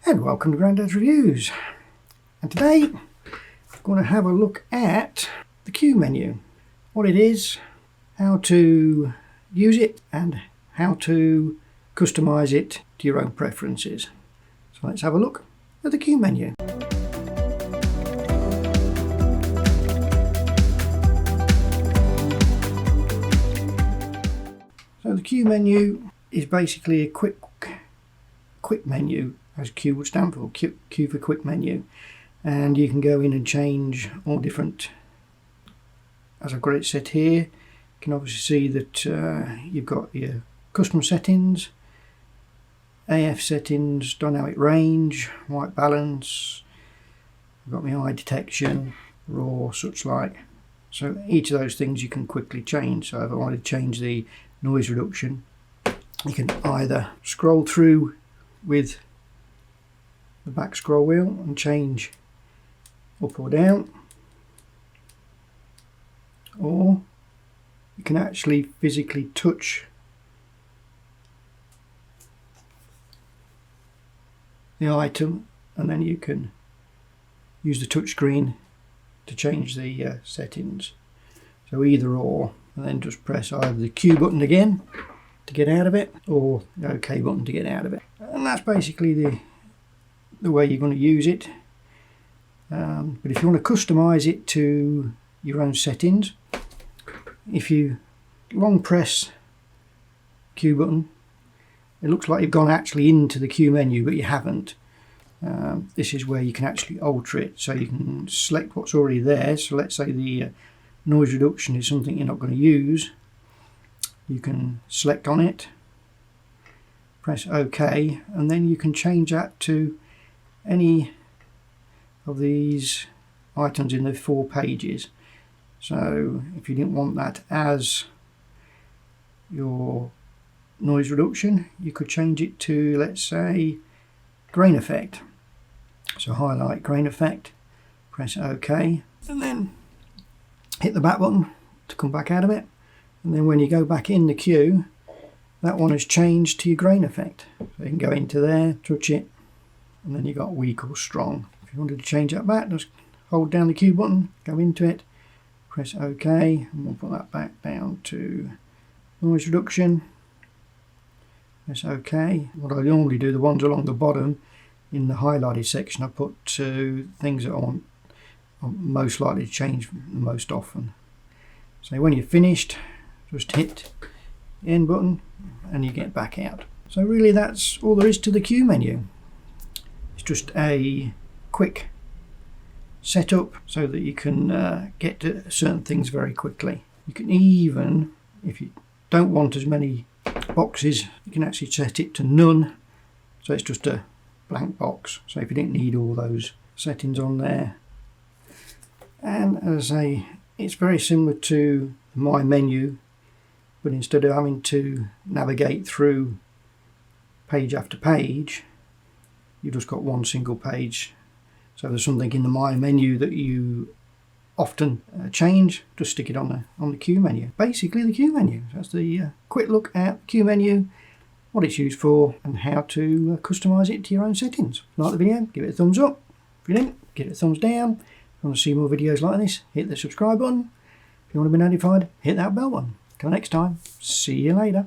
And welcome to Grandad's Reviews. And today I'm going to have a look at the Q menu, what it is, how to use it and how to customize it to your own preferences. So let's have a look at the Q menu. So the Q menu is basically a quick menu, as Q would stand for, Q for quick menu, and you can go in and change all different, as I've got it set here. You can obviously see that you've got your custom settings, AF settings, dynamic range, white balance, I've got my eye detection, raw, such like. So each of those things you can quickly change. So if I wanted to change the noise reduction, you can either scroll through with the back scroll wheel and change up or down, or you can actually physically touch the item and then you can use the touch screen to change the settings. So either or, and then just press either the Q button again to get out of it, or the OK button to get out of it. And that's basically the way you're going to use it. But if you want to customize it to your own settings, if you long press Q button, it looks like you've gone actually into the Q menu, but you haven't. This is where you can actually alter it, so you can select what's already there. So let's say the noise reduction is something you're not going to use. You can select on it, press OK, and then you can change that to any of these items in the 4 pages. So if you didn't want that as your noise reduction, you could change it to, let's say, grain effect. So highlight grain effect, press OK, and then hit the back button to come back out of it. And then when you go back in the queue, that one has changed to your grain effect. So you can go into there, touch it, and then you've got weak or strong. If you wanted to change that back, just hold down the Q button, go into it, press OK, and we'll put that back down to noise reduction. Press OK. What I normally do, the ones along the bottom in the highlighted section, I put things that I'm most likely to change the most often. So when you're finished, just hit the end button and you get back out. So really that's all there is to the Q menu. It's just a quick setup so that you can get to certain things very quickly. You can even, if you don't want as many boxes, you can actually set it to none, so it's just a blank box. So if you didn't need all those settings on there. And as I say, it's very similar to my menu, but instead of having to navigate through page after page, you've just got one single page. So if there's something in the My menu that you often change, just stick it on the Q menu. Basically the Q menu. That's the quick look at the Q menu, what it's used for, and how to customize it to your own settings. If you like the video, give it a thumbs up. If you didn't, give it a thumbs down. If you want to see more videos like this, hit the subscribe button. If you want to be notified, hit that bell button. Till next time, see you later.